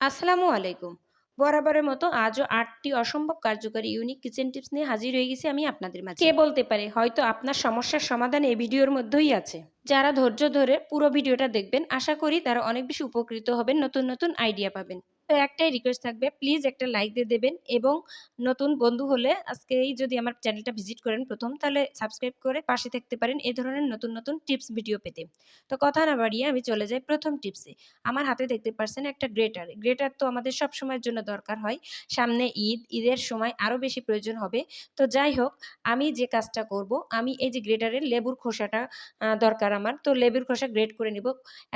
আসসালামু আলাইকুম। বরাবরের মতো আজও ৮টি অসম্ভব কার্যকরী ইউনিক কিচেন টিপস নিয়ে হাজির হয়ে গেছি আমি আপনাদের মাঝে। কে বলতে পারে হয়তো আপনার সমস্যার সমাধান এই ভিডিওর মধ্যেই আছে। যারা ধৈর্য ধরে পুরো ভিডিওটা দেখবেন আশা করি তারা অনেক বেশি উপকৃত হবেন, নতুন, নতুন আইডিয়া পাবেন। তো একটাই রিকোয়েস্ট থাকবে, প্লিজ একটা লাইক দিয়ে দেবেন এবং নতুন বন্ধু হলে আজকেই যদি আমার চ্যানেলটা ভিজিট করেন ১ম তাহলে সাবস্ক্রাইব করে পাশে থাকতে পারেন এ ধরনের নতুন, নতুন টিপস ভিডিও পেতে। তো কথা না বাড়িয়ে আমি চলে যাই ১ম টিপসে। আমার হাতে দেখতে পারছেন একটা গ্রেটার। গ্রেটার তো আমাদের সবসময়ের জন্য দরকার হয়। সামনে ঈদ, ঈদের সময় আরো বেশি প্রয়োজন হবে। তো যাই হোক, আমি যে কাজটা করব, আমি এই যে গ্রেটারের লেবুর খোসাটা দরকার আমার। তো লেবুর খোসা গ্রেট করে নিব।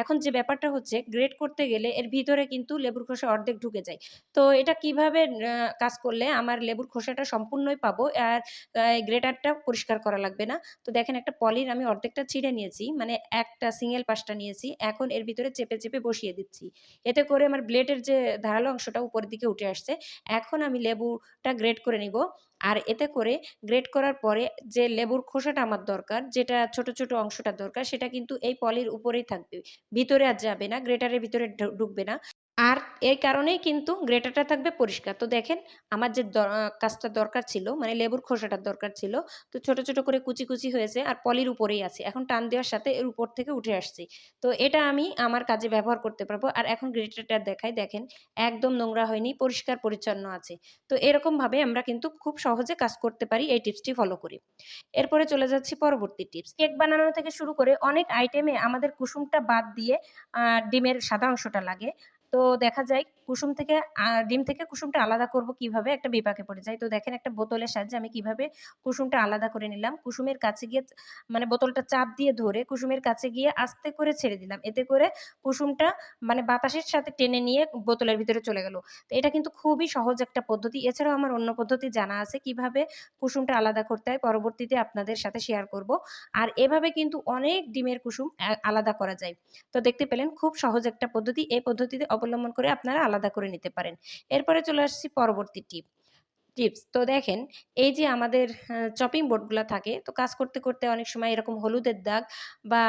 এখন যে ব্যাপারটা হচ্ছে গ্রেট করতে গেলে এর ভিতরে কিন্তু লেবুর খোসা অর্ধেক ঢুকে যায়। তো এটা কিভাবে কাজ করলে আমার লেবুর খোসাটা সম্পূর্ণই পাবো আর গ্রেটারটা পরিষ্কার করা লাগবে না। তো দেখেন একটা পলির আমি অর্ধেকটা ছিঁড়ে নিয়েছি। মানে একটা সিঙ্গেল পাশটা নিয়েছি। এখন এর ভিতরে চেপে, চেপে বসিয়ে দিচ্ছি। এতে করে আমার ব্লেডের যে ধারালো অংশটা উপরের দিকে উঠে আসছে। এখন আমি লেবুটা গ্রেট করে নিব। আর এতে করে গ্রেট করার পরে যে লেবুর খোসাটা আমার দরকার, যেটা ছোট, ছোট অংশটা দরকার সেটা কিন্তু এই পলির উপরেই থাকবে। ভিতরে আর যাবে না, গ্রেটারের ভিতরে ঢুকবে না। আর এই কারণেই কিন্তু গ্রেটারটা থাকবে পরিষ্কার। তো দেখেন আমার যে কাজটা দরকার ছিল মানে লেবুর খোসাটার দরকার ছিল। তো ছোট, ছোট করে কুচি, কুচি হয়েছে আর পলির উপরেই আছে। এখন টান দেওয়ার সাথে এর উপর থেকে উঠে আসছে। তো এটা আমি আমার কাজে ব্যবহার করতে পারবো। আর এখন গ্রেটারটা দেখাই দেখেন একদম নোংরা হয়নি, পরিষ্কার পরিচ্ছন্ন আছে। তো এরকমভাবে আমরা কিন্তু খুব সহজে কাজ করতে পারি এই টিপসটি ফলো করে। এরপরে চলে যাচ্ছি পরবর্তী টিপস। কেক বানানো থেকে শুরু করে অনেক আইটেমে আমাদের কুসুমটা বাদ দিয়ে আ ডিমের সাদা অংশটা লাগে। তো দেখা যায় কুসুম থেকে ডিম থেকে কুসুমটা আলাদা করব কিভাবে? একটা বিপাকে পড়ে যাই। তো দেখেন একটা বোতলের সাহায্যে আমি কিভাবে কুসুমটা আলাদা করে নিলাম। কুসুমের কাছে গিয়ে মানে বোতলটা চাপ দিয়ে ধরে কুসুমের কাছে গিয়ে আস্তে করে ছেড়ে দিলাম। এতে করে কুসুমটা মানে বাতাসের সাথে টেনে নিয়ে বোতলের ভিতরে চলে গেল। তো এটা কিন্তু খুবই সহজ একটা পদ্ধতি। এছাড়াও আমার অন্য পদ্ধতি জানা আছে কিভাবে কুসুমটা আলাদা করতে হয়। পরবর্তীতে আপনাদের সাথে শেয়ার করব। আর এভাবে কিন্তু অনেক ডিমের কুসুম আলাদা করা যায়। তো দেখতে পেলেন খুব সহজ একটা পদ্ধতি। এই পদ্ধতিতে অবলম্বন করে আপনারা আলাদা করে নিতে পারেন। এরপরে চলে আসছি পরবর্তী টিপস। তো দেখেন এই যে আমাদের চপিং বোর্ড গুলা থাকে তো কাজ করতে, করতে অনেক সময় এরকম হলুদের দাগ বা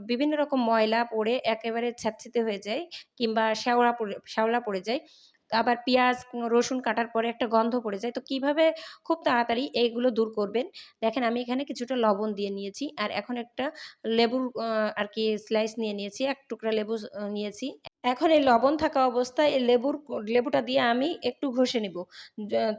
বিভিন্ন রকম ময়লা পড়ে একেবারে ছেদছিতে হয়ে যায় কিংবা শ্যাওলা পড়ে যায়। আবার পেঁয়াজ, রসুন কাটার পরে একটা গন্ধ পড়ে যায়। তো কিভাবে খুব তাড়াতাড়ি এইগুলো দূর করবেন? দেখেন আমি এখানে কিছুটা লবণ দিয়ে নিয়েছি। আর এখন একটা লেবুর আরকি স্লাইস নিয়ে নিয়েছি। ১ টুকরা লেবু নিয়েছি। এখন এই লবণ থাকা অবস্থায় এই লেবুটা দিয়ে আমি একটু ঘষে নিব।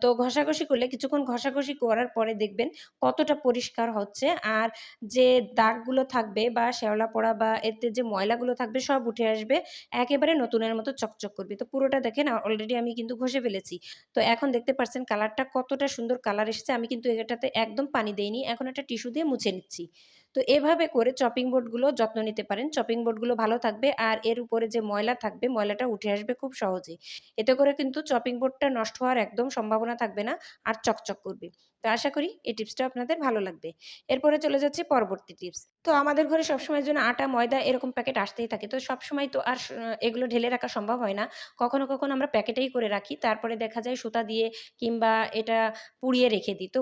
তো ঘষাঘষি করলে কিছুক্ষণ ঘষাঘষি করার পরে দেখবেন কতটা পরিষ্কার হচ্ছে। আর যে দাগগুলো থাকবে বা শ্যাওলা পড়া বা এতে যে ময়লাগুলো থাকবে সব উঠে আসবে। একেবারে নতুনের মতো চকচক করবে। তো পুরোটা দেখেন অলরেডি আমি কিন্তু ঘষে ফেলেছি। তো এখন দেখতে পাচ্ছেন কালারটা কতটা সুন্দর কালার এসেছে। আমি কিন্তু এটাতে একদম পানি দেইনি। এখন একটা টিস্যু দিয়ে মুছে নিচ্ছি। তো এভাবে করে চপিং বোর্ডগুলো যত্ন নিতে পারেন। চপিং বোর্ডগুলো ভালো থাকবে আর এর উপরে যে ময়লা থাকবে, ময়লাটা উঠে আসবে খুব সহজেই। এতে করে কিন্তু চপিং বোর্ডটা নষ্ট হওয়ার একদম সম্ভাবনা থাকবে না আর চকচক করবে। তো আশা করি এই টিপসটা আপনাদের ভালো লাগবে। এরপরে চলে যাচ্ছি পরবর্তী টিপস। তো আমাদের ঘরে সবসময়ের জন্য আটা, ময়দা এরকম প্যাকেট আসতেই থাকে। তো সবসময় তো আর এগুলো ঢেলে রাখা সম্ভব হয় না। কখনো, কখনো আমরা প্যাকেটেই করে রাখি। তারপরে দেখা যায় সুতা দিয়ে কিংবা এটা পুড়িয়ে রেখে দিই। তো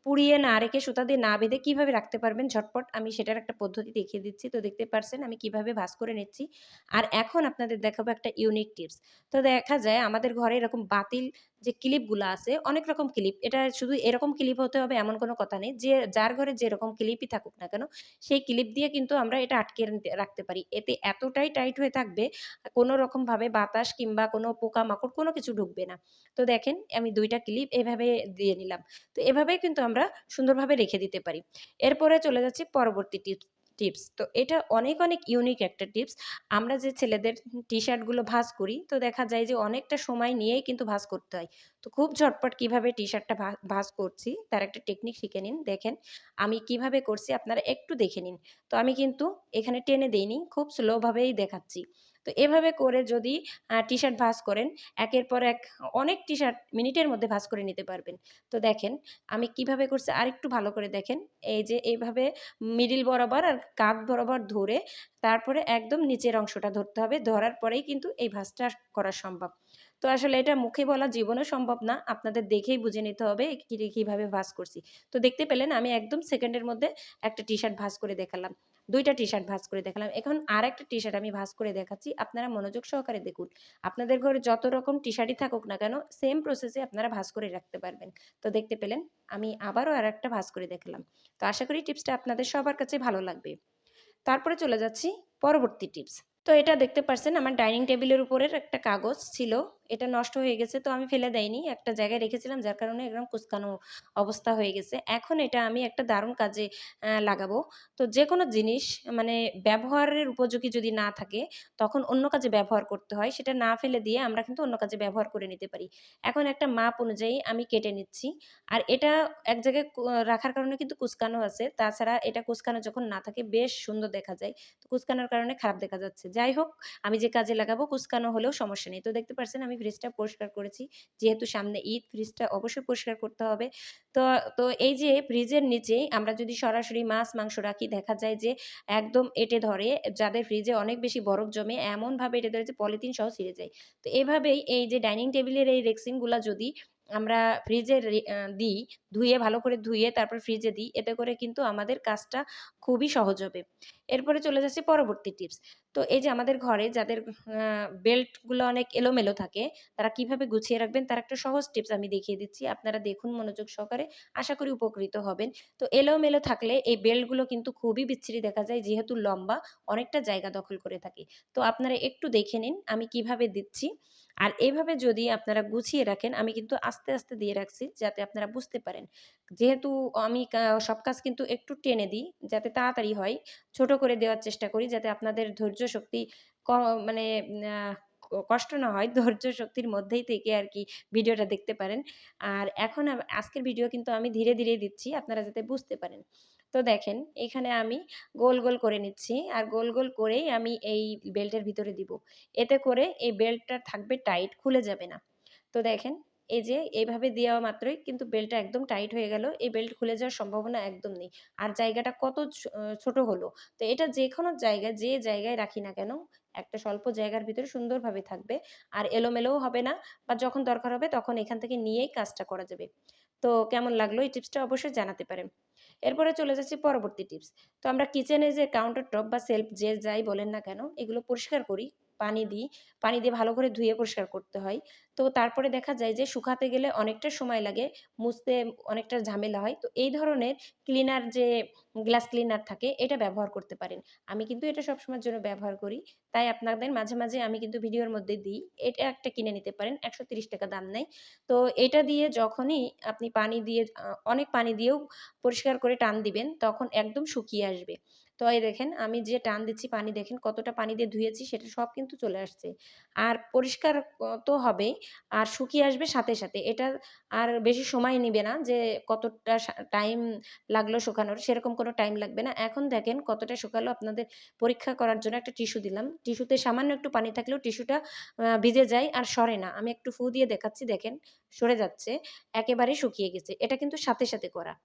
পুড়িয়ে না রেখে সুতা দিয়ে না বেঁধে কিভাবে রাখতে পারবেন ঝটপট আমি সেটার একটা পদ্ধতি দেখিয়ে দিচ্ছি। তো দেখতে পারছেন আমি কিভাবে ভাঁজ করে নিচ্ছি। আর এখন আপনাদের দেখাবো একটা ইউনিক টিপস। তো দেখা যায় আমাদের ঘরে এরকম বাতিল যে ক্লিপগুলা আছে, অনেক রকম ক্লিপ। এটা শুধু এরকম ক্লিপ হতে হবে এমন কোনো কথা নেই। যে যার ঘরে যেরকম ক্লিপই থাকুক না কেন, সেই ক্লিপ দিয়ে কিন্তু আমরা এটা আটকে রাখতে পারি। এতে এতটাই টাইট হয়ে থাকবে, কোনো রকমভাবে বাতাস কিংবা কোনো পোকামাকড় কোনো কিছু ঢুকবে না। তো দেখেন আমি ২ টা ক্লিপ এভাবে দিয়ে নিলাম। তো এভাবেই কিন্তু আমরা সুন্দরভাবে রেখে দিতে পারি। এরপরে চলে যাচ্ছি পরবর্তী টিপস। তো এটা অনেক, অনেক ইউনিক একটা টিপস। আমরা যে ছেলেদের টি-শার্ট গুলো ভাঁজ করি, তো দেখা যায় যে অনেকটা সময় নিয়েই কিন্তু ভাঁজ করতে হয়। তো খুব ঝটপট কিভাবে টি-শার্টটা ভাঁজ করছি তার একটা টেকনিক শিখে নিন। দেখেন আমি কিভাবে করছি আপনারা একটু দেখে নিন। তো আমি কিন্তু এখানে টেনে দেইনি, খুব স্লো ভাবেই দেখাচ্ছি। তো এভাবে করে যদি টি-শার্ট ভাঁজ করেন, একের পর এক অনেক টি-শার্ট মিনিটের মধ্যে ভাঁজ করে নিতে পারবেন। তো দেখেন আমি কিভাবে করছি আরেকটু ভালো করে দেখেন। এই যে এইভাবে মিডল বরাবর আর কাঁধ বরাবর ধরে তারপরে একদম নিচের অংশটা ধরতে হবে। ধরার পরেই কিন্তু এই ভাঁজটা করা সম্ভব। তো আসলে এটা মুখে বলা জীবনেও সম্ভব না। আপনাদের দেখেই বুঝে নিতে হবে কিভাবে ভাঁজ করছি। তো দেখতে পেলেন আমি একদম সেকেন্ডের মধ্যে একটা টি-শার্ট ভাঁজ করে দেখালাম। 2টা টি-শার্ট ভাঁজ করে দেখালাম। এখন আরেকটা টি-শার্ট আমি ভাঁজ করে দেখাচ্ছি। আপনারা মনোযোগ সহকারে দেখুন। আপনাদের ঘরে যত রকম টি-শার্টই থাকুক না কেন, সেম প্রসেসে আপনারা ভাঁজ করে রাখতে পারবেন। তো দেখতে পেলেন, আমি আবারও আরেকটা ভাঁজ করে দেখালাম। তো আশা করি টিপসটা আপনাদের সবার কাছে ভালো লাগবে। তারপরে চলে যাচ্ছি পরবর্তী টিপস। তো এটা দেখতে পারছেন আমার ডাইনিং টেবিলের উপরের একটা কাগজ ছিল। এটা নষ্ট হয়ে গেছে, তো আমি ফেলে দেইনি। একটা জায়গায় রেখেছিলাম, যার কারণে একদম কুঁচকানো অবস্থা হয়ে গেছে। এখন এটা আমি একটা দারুণ কাজে লাগাবো। তো যেকোনো জিনিস মানে ব্যবহারের উপযোগী যদি না থাকে, তখন অন্য কাজে ব্যবহার করতে হয়। সেটা না ফেলে দিয়ে আমরা কিন্তু অন্য কাজে ব্যবহার করে নিতে পারি। এখন একটা মাপ অনুযায়ী আমি কেটে নিচ্ছি। আর এটা এক জায়গায় রাখার কারণে কিন্তু কুঁচকানো আছে। তাছাড়া এটা কুঁচকানো যখন না থাকে বেশ সুন্দর দেখা যায়। তো কুঁচকানোর কারণে খারাপ দেখা যাচ্ছে। যাই হোক, আমি যে কাজে লাগাবো কুঁচকানো হলেও সমস্যা নেই। তো দেখতে পারছেন আমি ফ্রিজটা পরিষ্কার করেছি। যেহেতু সামনে ঈদ, ফ্রিজটা অবশ্যই পরিষ্কার করতে হবে। তো তো এই যে ফ্রিজের নিচেই আমরা যদি সরাসরি মাছ, মাংস রাখি, দেখা যায় যে একদম এঁটে ধরে। যাদের ফ্রিজে অনেক বেশি বরফ জমে এমনভাবে এঁটে ধরে যে পলিথিন সহ ছিঁড়ে যায়। তো এভাবেই এই যে ডাইনিং টেবিলের এই রেক্সিনগুলা যদি আমরা ফ্রিজে দিই, ধুয়ে ভালো করে ধুয়ে তারপর ফ্রিজে দিই, এতে করে কিন্তু আমাদের কাজটা খুবই সহজ হবে। এরপরে চলে যাচ্ছি পরবর্তী টিপস। তো এই যে আমাদের ঘরে যাদের বেল্টগুলো অনেক এলোমেলো থাকে, তারা কিভাবে গুছিয়ে রাখবেন তার একটা সহজ টিপস আমি দেখিয়ে দিচ্ছি। আপনারা দেখুন মনোযোগ সহকারে, আশা করি উপকৃত হবেন। তো এলোমেলো থাকলে এই বেল্টগুলো কিন্তু খুবই বিচ্ছিরি দেখা যায়, যেহেতু লম্বা অনেকটা জায়গা দখল করে থাকে। তো আপনারা একটু দেখে নিন আমি কিভাবে দিচ্ছি। আর এভাবে যদি আপনারা গুছিয়ে রাখেন, আমি কিন্তু আস্তে, আস্তে দিয়ে রাখছি যাতে আপনারা বুঝতে পারেন। যেহেতু আমি সব কাজ কিন্তু একটু টেনে দিই যাতে তাড়াতাড়ি হয়। ছোট করে দেওয়ার চেষ্টা করি যাতে আপনাদের ধৈর্য শক্তি ক মানে আ কষ্ট না হয়। ধৈর্য শক্তির মধ্যেই থেকে আরকি ভিডিওটা দেখতে পারেন। আর এখন আজকের ভিডিও কিন্তু আমি ধীরে, ধীরে দিচ্ছি আপনারা যাতে বুঝতে পারেন। তো দেখেন এখানে আমি গোল, গোল করে নিচ্ছি। আর গোল, গোল করেই আমি এই বেল্টের ভিতরে দিব। এতে করে এই বেল্টটা থাকবে টাইট, খুলে যাবে না। তো দেখেন এই যে এইভাবে দেওয়া মাত্রই কিন্তু বেল্টটা একদম টাইট হয়ে গেল। এই বেল্ট খুলে যাওয়ার সম্ভাবনা একদম নেই। আর জায়গাটা কত ছোট হলো। তো এটা যেকোনো জায়গায় যে জায়গায় রাখি না কেন, একটা স্বল্প জায়গার ভিতরে সুন্দরভাবে থাকবে। আর এলোমেলোও হবে না, বা যখন দরকার হবে তখন এখান থেকে নিয়েই কাজটা করা যাবে। তো কেমন লাগলো এই টিপসটা অবশ্যই জানাতে পারেন। এরপরে চলে যাচ্ছি পরবর্তী টিপস। তো আমরা কিচেনে যে কাউন্টার টপ বা সেলফ যে যাই বলেন না কেন, এগুলো পরিষ্কার করি। পানি দিই। পানি দিয়ে ভালো করে ধুয়ে পরিষ্কার করতে হয়। তো তারপরে দেখা যায় যে শুকাতে গেলে অনেকটা সময় লাগে, মুছতে অনেকটা ঝামেলা হয়। তো এই ধরনের ক্লিনার যে গ্লাস ক্লিনার থাকে এটা ব্যবহার করতে পারেন। আমি কিন্তু এটা সবসময়ের জন্য ব্যবহার করি। তাই আপনাদের মাঝে, মাঝে আমি কিন্তু ভিডিওর মধ্যে দিই। এটা একটা কিনে নিতে পারেন। ৳১৩০ দাম নেয়। তো এটা দিয়ে যখনই আপনি পানি দিয়ে অনেক পানি দিয়েও পরিষ্কার করে টান দিবেন, তখন একদম শুকিয়ে আসবে। তো এই দেখেন আমি যে টান দিচ্ছি পানি, দেখেন কতটা পানি দিয়ে ধুয়েছি সেটা সব কিন্তু চলে আসছে। আর পরিষ্কার তো হবেই, আর শুকিয়ে আসবে সাথে, সাথে। এটা আর বেশি সময় নিবে না যে কতটা টাইম লাগলো শুকানোর, সেরকম কোনো টাইম লাগবে না। এখন দেখেন কতটা শুকালো, আপনাদের পরীক্ষা করার জন্য একটা টিস্যু দিলাম। টিস্যুতে সামান্য একটু পানি থাকলেও টিস্যুটা ভিজে যায় আর সরে না। আমি একটু ফু দিয়ে দেখাচ্ছি, দেখেন সরে যাচ্ছে। একেবারে শুকিয়ে গেছে। এটা কিন্তু সাথে, সাথে করা।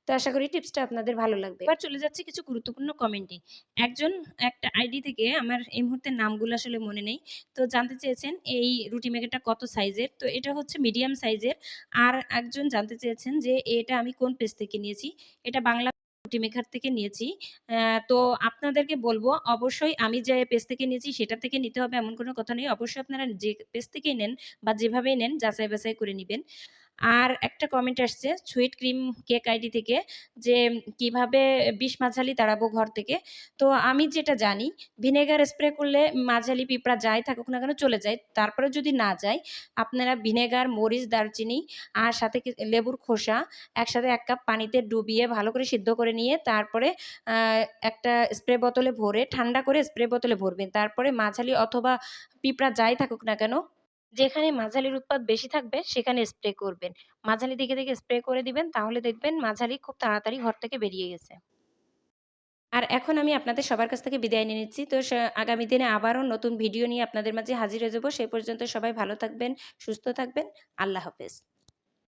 তো আশা করি টিপসটা আপনাদের ভালো লাগবে। এবার চলে যাচ্ছি কিছু গুরুত্বপূর্ণ কমেন্টে। একজন একটা আইডি থেকে, আমার এই মুহূর্তে নামগুলো আসলে মনে নেই। তো জানতে চেয়েছেন এই রুটি মেকারটা কত সাইজের? তো এটা হচ্ছে মিডিয়াম সাইজের। আর একজন জানতে চেয়েছেন যে এটা আমি কোন পেজ থেকে নিয়েছি? এটা বাংলা রুটি মেকার থেকে নিয়েছি। তো আপনাদেরকে বলব অবশ্যই আমি যে পেজ থেকে নিয়েছি সেটা থেকে নিতে হবে এমন কোনো কথা নেই। অবশ্যই আপনারা যে পেজ থেকেই নেন বা যেভাবেই নেন যাচাই বাছাই করে নিবেন। আর একটা কমেন্ট আসছে সুইট ক্রিম কেক আইডি থেকে যে কিভাবে বিষ মাঝালি তাড়াবো ঘর থেকে। তো আমি যেটা জানি ভিনেগার স্প্রে করলে মাঝালি পিঁপড়া যাই থাকুক না কেন চলে যায়। তারপরে যদি না যায়, আপনারা ভিনেগার, মরিচ, দারচিনি আর সাথে লেবুর খোসা একসাথে ১ কাপ পানিতে ডুবিয়ে ভালো করে সিদ্ধ করে নিয়ে তারপরে আ একটা স্প্রে বোতলে ভরে ঠান্ডা করে স্প্রে বোতলে ভরবেন। তারপরে মাঝালি অথবা পিঁপড়া যাই থাকুক না কেন, যেখানে মাঝালির উৎপাত বেশি থাকবে সেখানে স্প্রে করবেন। মাঝালি দিকে, দিকে স্প্রে করে দিবেন, তাহলে দেখবেন মাঝালি খুব তাড়াতাড়ি ঘর থেকে বেরিয়ে গেছে। আর এখন আমি আপনাদের সবার কাছ থেকে বিদায় নিয়ে নিচ্ছি। তো আগামী দিনে আবারও নতুন ভিডিও নিয়ে আপনাদের মাঝে হাজির হয়ে যাব। সেই পর্যন্ত সবাই ভালো থাকবেন, সুস্থ থাকবেন। আল্লাহ হাফেজ।